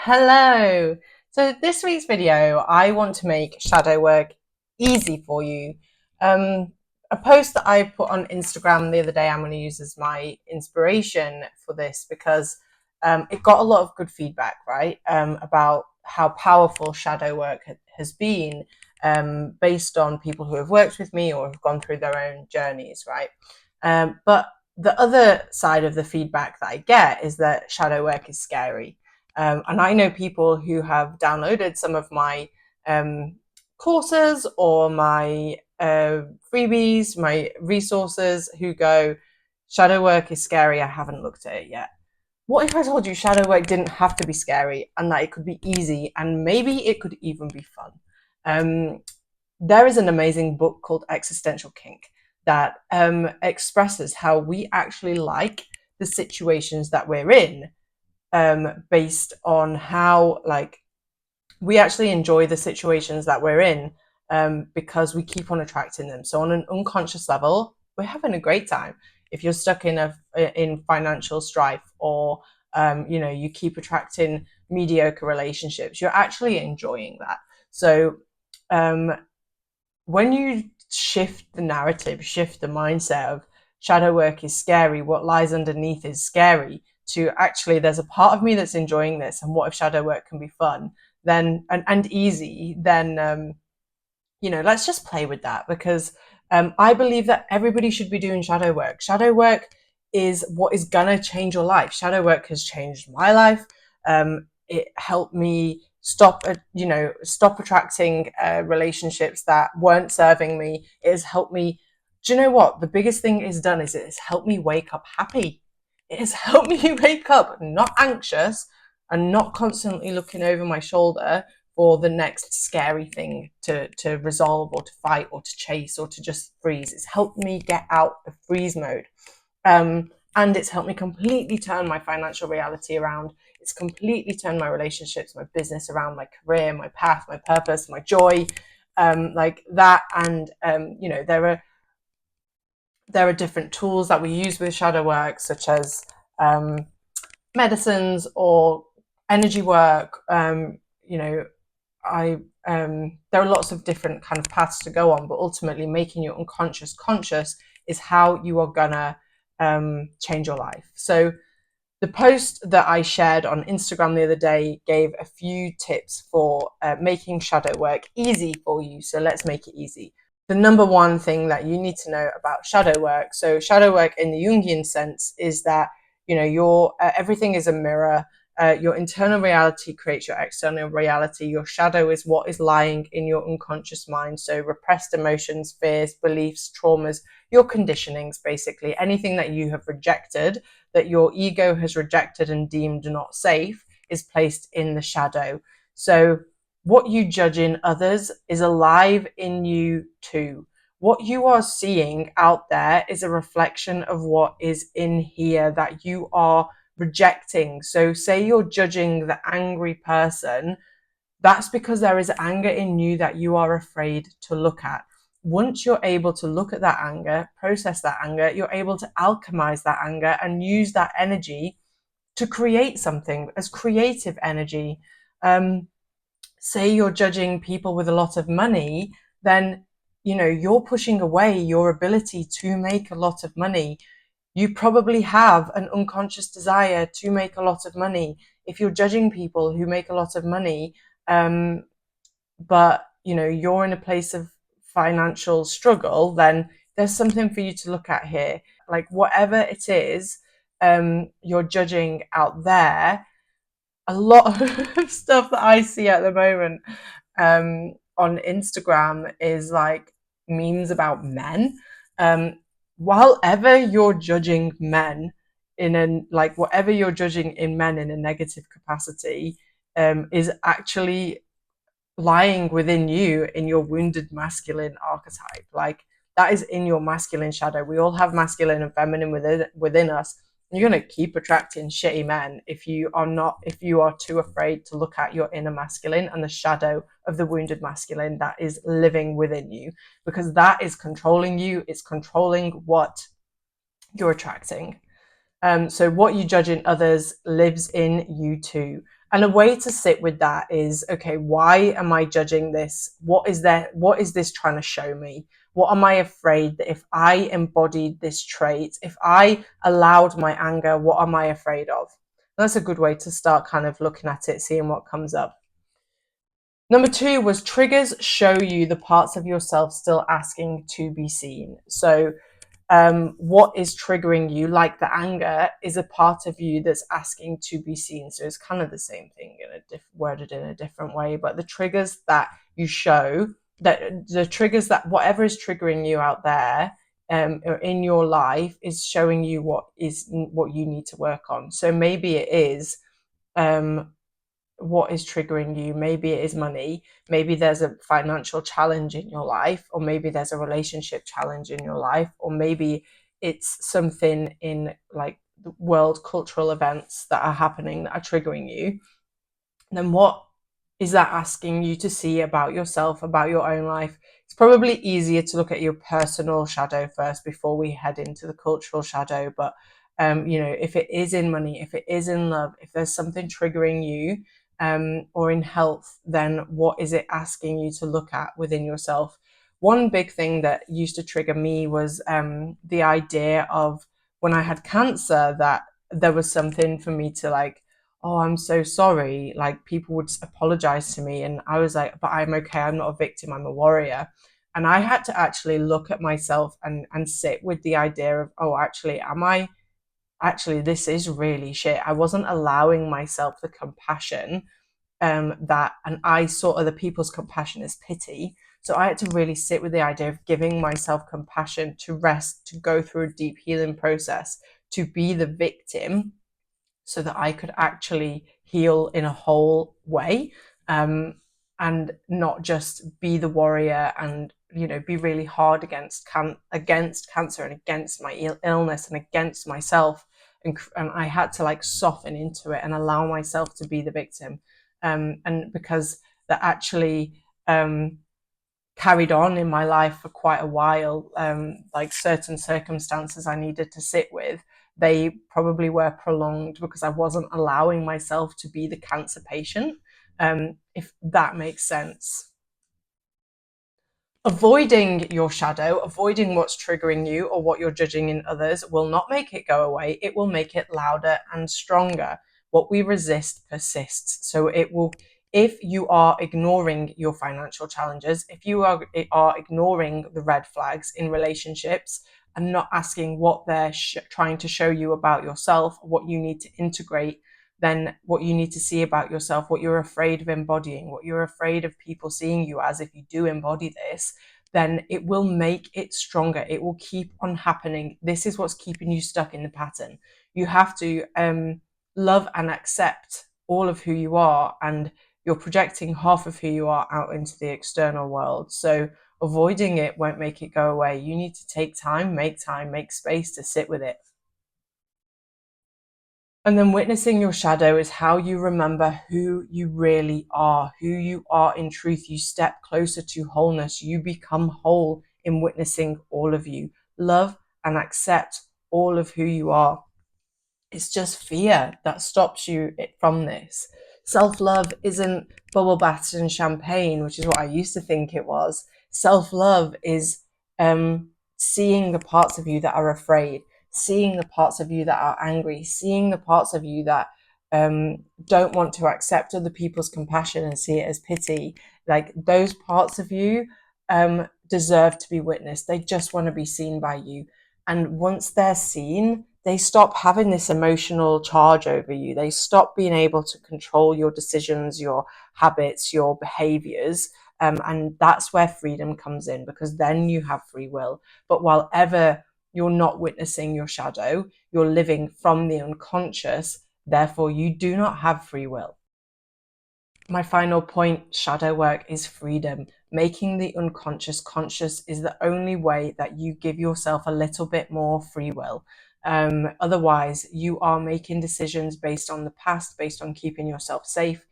Hello. So this week's video, I want to make shadow work easy for you. Um, a post that I put on Instagram the other day, I'm going to use as my inspiration for this because it got a lot of good feedback, right? About how powerful shadow work has been based on people who have worked with me or have gone through their own journeys, right? But the other side of the feedback that I get is that shadow work is scary. And I know people who have downloaded some of my courses or my freebies, my resources, who go, shadow work is scary, I haven't looked at it yet. What if I told you shadow work didn't have to be scary and that it could be easy and maybe it could even be fun? There is an amazing book called Existential Kink that expresses how we actually like the situations that we're in, based on how we actually enjoy the situations that we're in, because we keep on attracting them. So on an unconscious level, we're having a great time. If you're stuck in financial strife, or you keep attracting mediocre relationships, you're actually enjoying that. So when you shift the narrative, shift the mindset of shadow work is scary, what lies underneath is scary, to actually there's a part of me that's enjoying this, and what if shadow work can be fun, then and easy, then let's just play with that, because I believe that everybody should be doing shadow work. Shadow work is what is gonna change your life. Shadow work has changed my life. It helped me stop attracting relationships that weren't serving me. It has helped me. Do you know what the biggest thing it's done is it has helped me wake up happy. It has helped me wake up not anxious and not constantly looking over my shoulder for the next scary thing to resolve or to fight or to chase or to just freeze. It's helped me get out of freeze mode. And it's helped me completely turn my financial reality around. It's completely turned my relationships, my business around, my career, my path, my purpose, my joy, like that. And there are different tools that we use with shadow work, such as medicines or energy work. There are lots of different kind of paths to go on, but ultimately making your unconscious conscious is how you are gonna change your life. So the post that I shared on Instagram the other day gave a few tips for making shadow work easy for you. So let's make it easy. The number one thing that you need to know about shadow work, so shadow work in the Jungian sense, is that your everything is a mirror. Your internal reality creates your external reality. Your shadow is what is lying in your unconscious mind. So repressed emotions, fears, beliefs, traumas, your conditionings, basically anything that you have rejected, that your ego has rejected and deemed not safe, is placed in the shadow. So what you judge in others is alive in you too. What you are seeing out there is a reflection of what is in here that you are rejecting. So say you're judging the angry person, that's because there is anger in you that you are afraid to look at. Once you're able to look at that anger, process that anger, you're able to alchemize that anger and use that energy to create something as creative energy. Say you're judging people with a lot of money, then you're pushing away your ability to make a lot of money. You probably have an unconscious desire to make a lot of money. If you're judging people who make a lot of money, but you're in a place of financial struggle, then there's something for you to look at here. Like whatever it is you're judging out there, a lot of stuff that I see at the moment on Instagram is like memes about men. While ever you're judging men whatever you're judging in men in a negative capacity, is actually lying within you in your wounded masculine archetype. Like that is in your masculine shadow. We all have masculine and feminine within us. You're going to keep attracting shitty men if you are too afraid to look at your inner masculine and the shadow of the wounded masculine that is living within you, because that is controlling you. It's controlling what you're attracting. So what you judge in others lives in you too. And a way to sit with that is, okay, why am I judging this? What is there? What is this trying to show me? What am I afraid that if I embodied this trait, if I allowed my anger, what am I afraid of? That's a good way to start kind of looking at it, seeing what comes up. Number two was triggers show you the parts of yourself still asking to be seen. So what is triggering you, like the anger, is a part of you that's asking to be seen. So it's kind of the same thing, worded in a different way. But the triggers that you show, that the triggers that whatever is triggering you out there or in your life is showing you what you need to work on. So maybe it is um, what is triggering you. Maybe it is money. Maybe there's a financial challenge in your life, or maybe there's a relationship challenge in your life, or maybe it's something in like the world cultural events that are happening that are triggering you. Then what is that asking you to see about yourself, about your own life? It's probably easier to look at your personal shadow first before we head into the cultural shadow. But if it is in money, if it is in love, if there's something triggering you, or in health, then what is it asking you to look at within yourself? One big thing that used to trigger me was the idea of when I had cancer, that there was something for me to like, oh, I'm so sorry. Like people would apologize to me. And I was like, but I'm okay. I'm not a victim. I'm a warrior. And I had to actually look at myself and sit with the idea of, oh, actually, this is really shit. I wasn't allowing myself the compassion that, and I saw other people's compassion as pity. So I had to really sit with the idea of giving myself compassion, to rest, to go through a deep healing process, to be the victim so that I could actually heal in a whole way, and not just be the warrior and be really hard against cancer and against my illness and against myself. And I had to like soften into it and allow myself to be the victim, and because that actually carried on in my life for quite a while. Like certain circumstances I needed to sit with, they probably were prolonged because I wasn't allowing myself to be the cancer patient, if that makes sense. Avoiding your shadow, avoiding what's triggering you or what you're judging in others will not make it go away. It will make it louder and stronger. What we resist persists. So it will, if you are ignoring your financial challenges, if you are ignoring the red flags in relationships and not asking what they're trying to show you about yourself, what you need to integrate, then what you need to see about yourself, what you're afraid of embodying, what you're afraid of people seeing you as if you do embody this, then it will make it stronger. It will keep on happening. This is what's keeping you stuck in the pattern. You have to love and accept all of who you are, and you're projecting half of who you are out into the external world. So avoiding it won't make it go away. You need to take time, make space to sit with it. And then witnessing your shadow is how you remember who you really are, who you are in truth. You step closer to wholeness. You become whole in witnessing all of you. Love and accept all of who you are. It's just fear that stops you from this. Self-love isn't bubble baths and champagne, which is what I used to think it was. Self-love is seeing the parts of you that are afraid, seeing the parts of you that are angry, seeing the parts of you that don't want to accept other people's compassion and see it as pity. Like those parts of you deserve to be witnessed. They just want to be seen by you. And once they're seen, they stop having this emotional charge over you. They stop being able to control your decisions, your habits, your behaviors. And that's where freedom comes in, because then you have free will. But while ever you're not witnessing your shadow, you're living from the unconscious. Therefore, you do not have free will. My final point, shadow work, is freedom. Making the unconscious conscious is the only way that you give yourself a little bit more free will. Otherwise, you are making decisions based on the past, based on keeping yourself safe,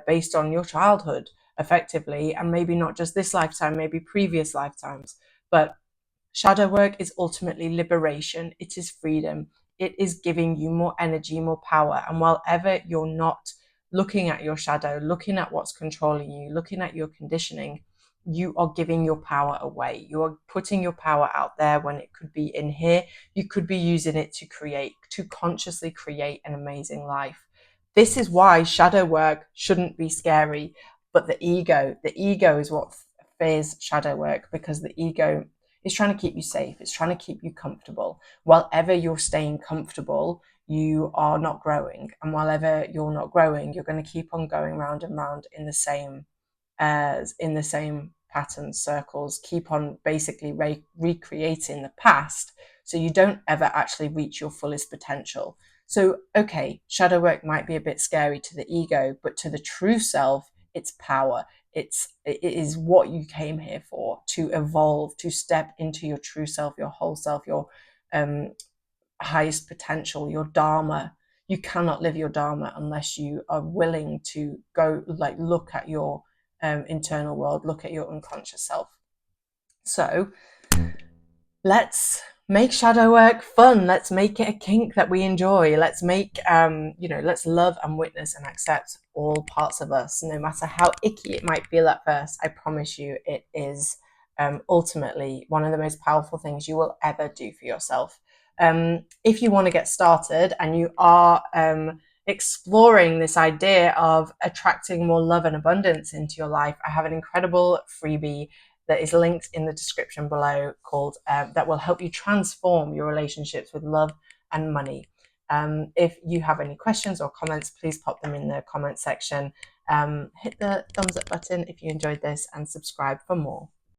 based on your childhood, effectively, and maybe not just this lifetime, maybe previous lifetimes. But shadow work is ultimately liberation. It is freedom. It is giving you more energy, more power. And while ever you're not looking at your shadow, looking at what's controlling you, looking at your conditioning, you are giving your power away. You are putting your power out there when it could be in here. You could be using it to consciously create an amazing life. This is why shadow work shouldn't be scary, but the ego is what fears shadow work, because the ego is trying to keep you safe. It's trying to keep you comfortable. While ever you're staying comfortable, you are not growing. And while ever you're not growing, you're going to keep on going round and round in the same patterns, circles, keep on basically recreating the past, so you don't ever actually reach your fullest potential. So, okay, shadow work might be a bit scary to the ego, but to the true self, it's power. It is what you came here for, to evolve, to step into your true self, your whole self, your highest potential, your dharma. You cannot live your dharma unless you are willing to go, like, look at your internal world, look at your unconscious self. So let's make shadow work fun. Let's make it a kink that we enjoy. Let's make let's love and witness and accept all parts of us, no matter how icky it might feel at first. I promise you, it is ultimately one of the most powerful things you will ever do for yourself. If you want to get started and you are exploring this idea of attracting more love and abundance into your life, I have an incredible freebie that is linked in the description below, called that will help you transform your relationships with love and money. If you have any questions or comments, please pop them in the comment section. Hit the thumbs up button if you enjoyed this, and subscribe for more.